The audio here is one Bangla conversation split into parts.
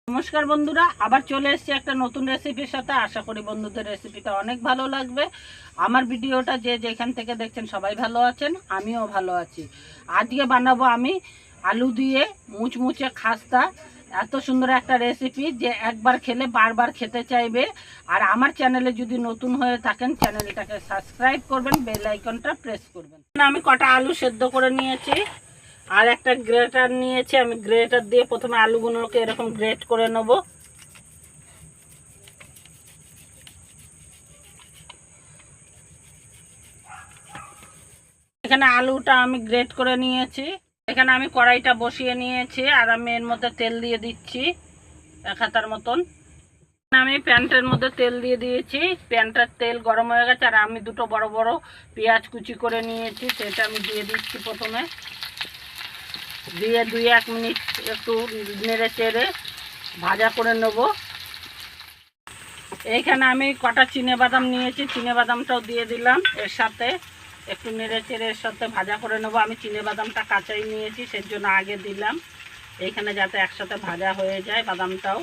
নমস্কার বন্ধুরা, আবার চলে এসেছি একটা নতুন রেসিপির সাথে। আশা করি বন্ধুদের রেসিপিটা অনেক ভালো লাগবে। আমার ভিডিওটা যে যেখান থেকে দেখছেন সবাই ভালো আছেন, আমিও ভালো আছি। আজকে বানাবো আমি আলু দিয়ে মুচমুচে খাস্তা। এত সুন্দর একটা রেসিপি যে একবার খেলে বারবার খেতে চাইবে। আর আমার চ্যানেলে যদি নতুন হয়ে থাকেন, চ্যানেলটাকে সাবস্ক্রাইব করবেন, বেল আইকনটা প্রেস করবেন। আমি কটা আলু সেদ্ধ করে নিয়েছি আর একটা গ্রেটার নিয়েছি। আমি গ্রেটার দিয়ে প্রথমে আলুগুলোকে এরকম গ্রেট করে নেব। এখানে আলুটা আমি গ্রেট করে নিয়েছি। এখানে আমি কড়াইটা বসিয়ে নিয়েছি আর আমি এর মধ্যে তেল দিয়ে দিচ্ছি 1 হাতার মতন। আমি প্যানটার মধ্যে তেল দিয়ে দিয়েছি। প্যানটার তেল গরম হয়ে গেছে আর আমি দুটো বড় বড় পেঁয়াজ কুচি করে নিয়েছি, সেটা আমি দিয়ে দিচ্ছি। প্রথমে দিয়ে 2-1 মিনিট একটু নেড়ে চেড়ে ভাজা করে নেব। এইখানে আমি কটা চিনেবাদাম নিয়েছি, চিনেবাদামটাও দিয়ে দিলাম। এর সাথে একটু নেড়ে চেড়ে এর সাথে ভাজা করে নেব। আমি চিনেবাদামটা কাঁচাই নিয়েছি, সেই জন্য আগে দিলাম এইখানে, যাতে একসাথে ভাজা হয়ে যায় বাদামটাও।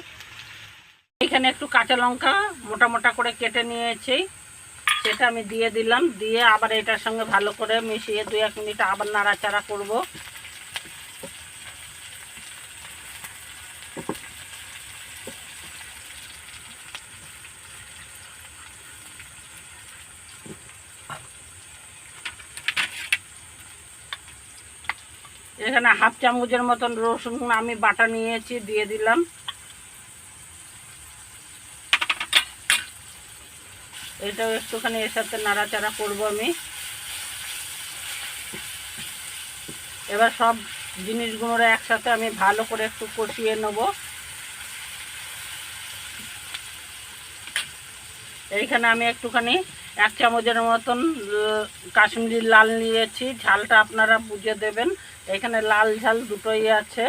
এইখানে একটু কাঁচা লঙ্কা মোটা মোটা করে কেটে নিয়েছি, সেটা আমি দিয়ে দিলাম। দিয়ে আবার এটার সঙ্গে ভালো করে মিশিয়ে 2-1 মিনিট আবার নাড়াচাড়া করব। এখানে 1/2 চামচের মতন রসুন আমি বাটা নিয়েছি, দিয়ে দিলাম। এটাও একটুখানি এর সাথে নাড়াচাড়া করব আমি। এবার সব জিনিসগুলো একসাথে আমি ভালো করে একটু কষিয়ে নেব। এইখানে আমি একটুখানি 1 চামচের মতন কাশ্মীরি লাল নিয়েছি। ঝালটা আপনারা বুঝে দেবেন, এখানে লাল ঝাল দুটোই আছে।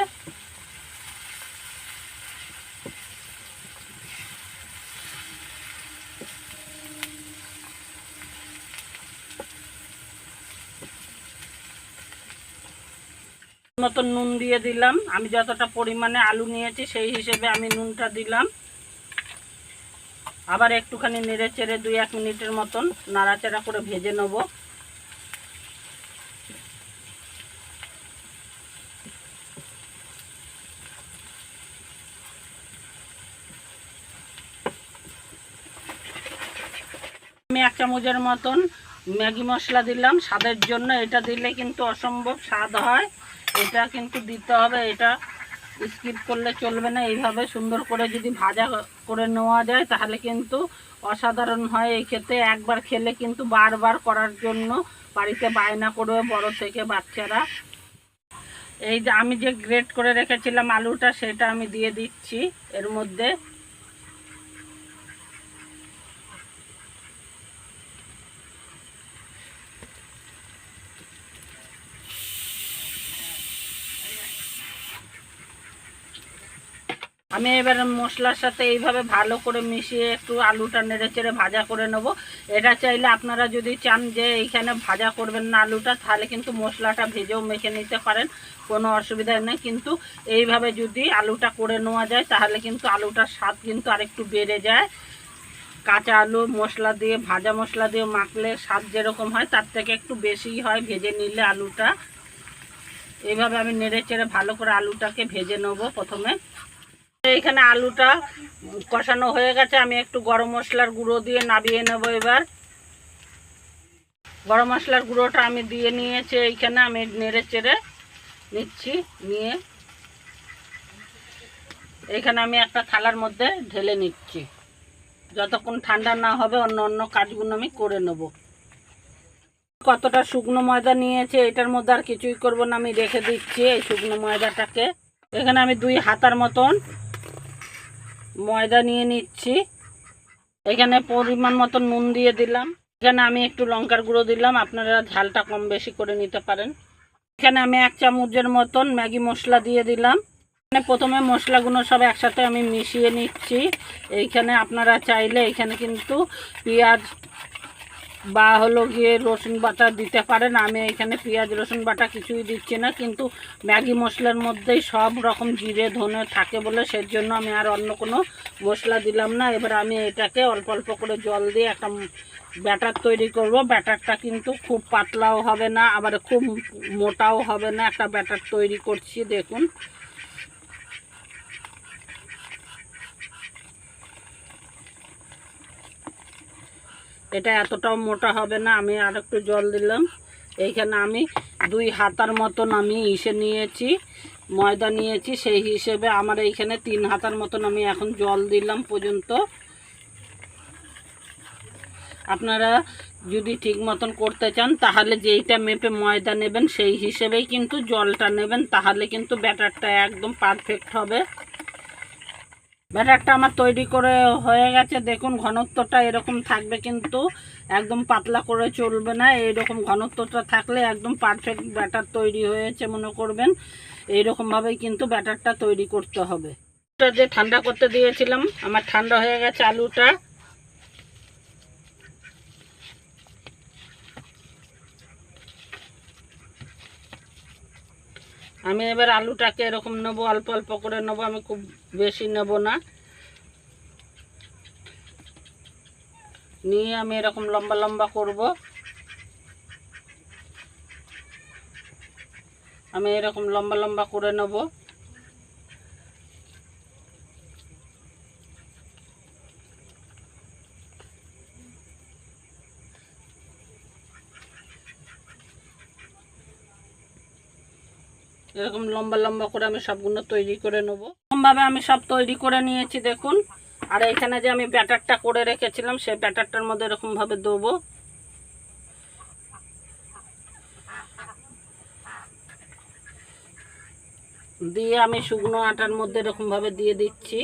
মতন নুন দিয়ে দিলাম। আমি যতটা পরিমাণে আলু নিয়েছি সেই হিসেবে আমি নুনটা দিলাম। আবার একটুখানি নেড়ে চেড়ে 2-1 মিনিটের মতন নাড়াচাড়া করে ভেজে নেব। আমি 1 চামচের মতন ম্যাগি মশলা দিলাম স্বাদের জন্য। এটা দিলে কিন্তু অসম্ভব স্বাদ হয়, এটা কিন্তু দিতে হবে, এটা স্কিপ করলে চলবে না। এইভাবে সুন্দর করে যদি ভাজা করে নেওয়া যায় তাহলে কিন্তু অসাধারণ হয় এই খেতে। একবার খেলে কিন্তু বারবার করার জন্য বাড়িতে বায়না করবে, বড় থেকে বাচ্চারা। এই যে আমি যে গ্রেট করে রেখেছিলাম আলুটা, সেটা আমি দিয়ে দিচ্ছি এর মধ্যে। আমি এবার মশলার সাথে এইভাবে ভালো করে মিশিয়ে একটু আলুটা নেড়ে চেড়ে ভাজা করে নেব। এটা চাইলে আপনারা যদি চান যে এইখানে ভাজা করবেন না আলুটা, তাহলে কিন্তু মশলাটা ভেজেও মেখে নিতে পারেন, কোনো অসুবিধা নেই। কিন্তু এইভাবে যদি আলুটা করে নেওয়া যায় তাহলে কিন্তু আলুটার স্বাদ কিন্তু আরেকটু বেড়ে যায়। কাঁচা আলু মশলা দিয়ে, ভাজা মশলা দিয়ে মাখলে স্বাদ যেরকম হয় তার থেকে একটু বেশিই হয় ভেজে নিলে আলুটা। এইভাবে আমি নেড়ে চেড়ে ভালো করে আলুটাকে ভেজে নেব প্রথমে। এইখানে আলুটা কষানো হয়ে গেছে, আমি একটু গরম মশলার গুঁড়ো দিয়ে নামিয়ে নেব। এবার গরম মশলার গুঁড়োটা আমি দিয়ে নিয়েছি, এইখানে আমি নেড়ে চেড়ে নিচ্ছি। নিয়ে এইখানে আমি একটা থালার মধ্যে ঢেলে নিচ্ছি। যতক্ষণ ঠান্ডা না হবে অন্য অন্য কাজগুলো আমি করে নেব। কতটা শুকনো ময়দা নিয়েছে, এটার মধ্যে আর কিছুই করব না, আমি রেখে দিচ্ছি এই শুকনো ময়দাটাকে। এখানে আমি 2 হাতার মতন ময়দা নিয়ে নিচ্ছি। এখানে পরিমাণ মতো নুন দিয়ে দিলাম। এখানে আমি একটু লঙ্কার গুঁড়ো দিলাম, আপনারা ঝালটা কম বেশি করে নিতে পারেন। এখানে আমি 1 চামচের মতন ম্যাগি মশলা দিয়ে দিলাম। এখানে প্রথমে মশলাগুলো সব একসাথে আমি মিশিয়ে নিচ্ছি। এইখানে আপনারা চাইলে এইখানে কিন্তু পেঁয়াজ বা হলো গিয়ে রসুন বাটা দিতে পারেন। আমি এখানে পেঁয়াজ রসুন বাটা কিছুই দিচ্ছি না, কিন্তু ম্যাগি মশলার মধ্যেই সব রকম জিরে ধনে থাকে বলে সেজন্য আমি আর অন্য কোনো মশলা দিলাম না। এবার আমি এটাকে অল্প অল্প করে জল দিয়ে একটা ব্যাটার তৈরি করব। ব্যাটারটা কিন্তু খুব পাতলাও হবে না, আবার খুব মোটাও হবে না, একটা ব্যাটার তৈরি করছি দেখুন। এটা এতটাও মোটা হবে না। আমি আর একটু জল দিলাম। এইখানে আমি 2 হাতার মতন আমি নিয়েছি, ময়দা নিয়েছি, সেই হিসেবে আমার এইখানে 3 হাতার মতন আমি এখন জল দিলাম পর্যন্ত। আপনারা যদি ঠিক মতন করতে চান তাহলে যেইটা মেপে ময়দা নেবেন সেই হিসেবেই কিন্তু জলটা নেবেন, তাহলে কিন্তু ব্যাটারটা একদম পারফেক্ট হবে। ব্যাটারটা আমার তৈরি করে হয়ে গেছে দেখুন। ঘনত্বটা এরকম থাকবে, কিন্তু একদম পাতলা করে চলবে না। এইরকম ঘনত্বটা থাকলে একদম পারফেক্ট ব্যাটার তৈরি হয়েছে মনে করবেন। এইরকমভাবেই কিন্তু ব্যাটারটা তৈরি করতে হবে। যে ঠান্ডা করতে দিয়েছিলাম আমার ঠান্ডা হয়ে গেছে আলুটা। আমি এবার আলুটাকে এরকম নেবো, অল্প অল্প করে নেবো, আমি খুব বেশি নেব না। নিয়ে আমি এরকম লম্বা লম্বা করব। আমি এরকম লম্বা লম্বা করে নেব। এরকম লম্বা লম্বা করে আমি সবগুলো তৈরি করে নেব। এরকমভাবে আমি সব তৈরি করে নিয়েছি দেখুন। আর এখানে যে আমি ব্যাটারটা করে রেখেছিলাম সেই ব্যাটারটার মধ্যে এরকমভাবে দেবো। দিয়ে আমি শুকনো আটার মধ্যে এরকমভাবে দিয়ে দিচ্ছি।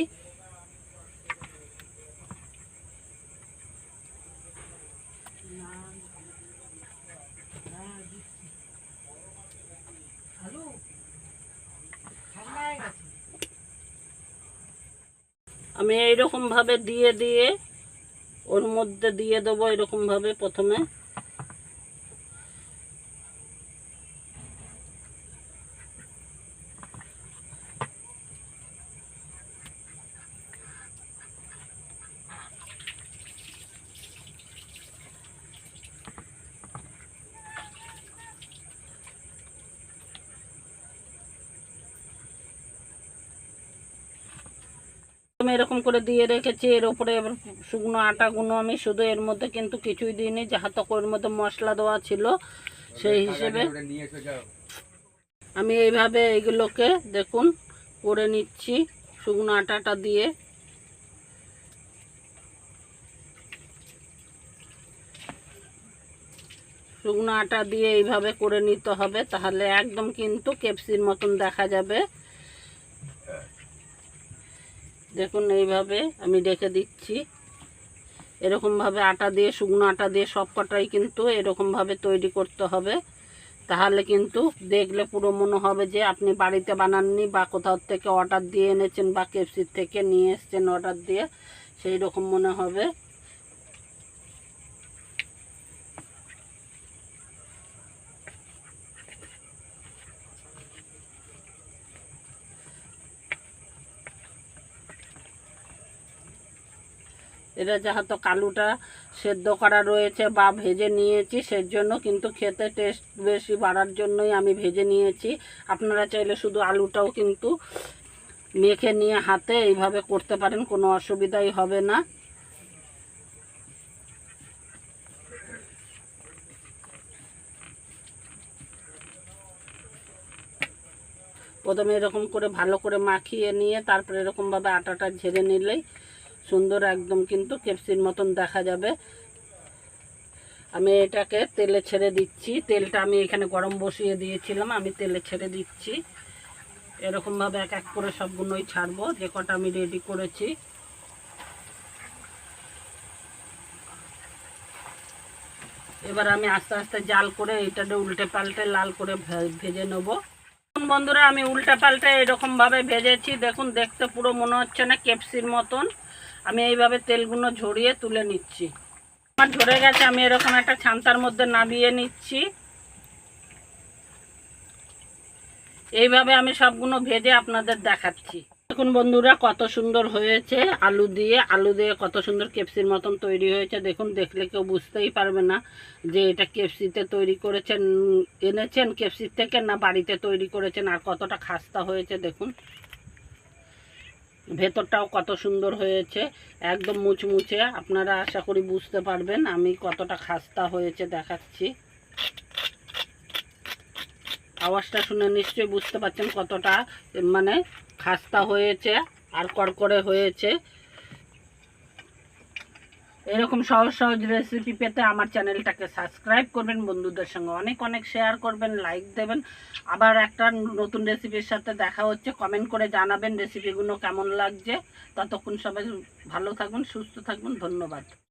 আমি এইরকমভাবে দিয়ে দিয়ে ওর মধ্যে দিয়ে দেবো এরকমভাবে প্রথমে। আমি এরকম করে দিয়ে রেখেছি। এর উপরে এবার শুকনো আটাগুলো আমি শুধু, এর মধ্যে কিন্তু কিছুই দিইনি, যাহাতক ওর মধ্যে মশলা দেওয়া ছিল সেই হিসেবে আমি এইভাবে এইগুলোকে দেখুন করে নিচ্ছি শুকনো আটাটা দিয়ে। শুকনো আটা দিয়ে এইভাবে করে নিতে হবে, তাহলে একদম কিন্তু কেপসির মতন দেখা যাবে। দেখুন এইভাবে আমি রেখে দিচ্ছি। এরকমভাবে আটা দিয়ে, শুকনো আটা দিয়ে সব কটাই কিন্তু এরকমভাবে তৈরি করতে হবে, তাহলে কিন্তু দেখলে পুরো মনে হবে যে আপনি বাড়িতে বানাননি বা কোথাও থেকে অর্ডার দিয়ে এনেছেন বা কেপসির থেকে নিয়ে এসছেন অর্ডার দিয়ে, সেই রকম মনে হবে। এটা যেহেতু আলুটা সেদ্ধ করা রয়েছে বা ভেজে নিয়েছি, সেজন্য কিন্তু খেতে টেস্ট বেশি বাড়ার জন্যই আমি ভেজে নিয়েছি। আপনারা চাইলে শুধু আলুটাও কিন্তু মেখে নিয়ে হাতে এইভাবে করতে পারেন, কোনো অসুবিধাই হবে না। প্রথমে এরকম করে ভালো করে মাখিয়ে নিয়ে তারপরে এরকমভাবে আটাটা ঝেড়ে নিলেই সুন্দর একদম কিন্তু কেপসির মতন দেখা যাবে। আমি এটাকে তেলে ছেড়ে দিচ্ছি। তেলটা আমি এখানে গরম বসিয়ে দিয়েছিলাম, আমি তেলে ছেড়ে দিচ্ছি। এরকমভাবে এক এক করে সবগুলোই ছাড়বো, যে কটা আমি রেডি করেছি। এবার আমি আস্তে আস্তে জাল করে এটাকে উল্টে পাল্টে লাল করে ভেজে নেব। বন্ধুরা আমি উল্টা পাল্টে এরকমভাবে ভেজেছি দেখুন, দেখতে পুরো মনে হচ্ছে না কেপসির মতন। আমি এইভাবে তেলগুলো ঝরিয়ে তুলে নিচ্ছি। আমার ঝরে গেছে, আমি এরকম একটা ছান্তার মধ্যে নামিয়ে নিচ্ছি। এইভাবে আমি সবগুলো ভেজে আপনাদের দেখাচ্ছি। দেখুন বন্ধুরা কত সুন্দর হয়েছে, আলু দিয়ে কত সুন্দর কেপসির মতন তৈরি হয়েছে। দেখুন, দেখলে কেউ বুঝতেই পারবে না যে এটা কেপসিতে তৈরি করেছেন, এনেছেন কেপসির থেকে, না বাড়িতে তৈরি করেছেন। আর কতটা খাস্তা হয়েছে দেখুন, ভেতরটাও কত সুন্দর হয়েছে, একদম মুচমুচে। আপনারা আশা করি বুঝতে পারবেন আমি কতটা খাস্তা হয়েছে দেখাচ্ছি। আওয়াজটা শুনে নিশ্চয়ই বুঝতে পারছেন কতটা মানে খাস্তা হয়েছে আর কড়কড়ে হয়েছে। এরকম সহজ সহজ রেসিপি পেতে আমার চ্যানেলটাকে সাবস্ক্রাইব করবেন, বন্ধুদের সঙ্গে অনেক অনেক শেয়ার করবেন, লাইক দেবেন। আবার একটা নতুন রেসিপির সাথে দেখা হচ্ছে, কমেন্ট করে জানাবেন রেসিপিগুলো কেমন লাগছে। ততক্ষণ সবাই ভালো থাকবেন, সুস্থ থাকবেন, ধন্যবাদ।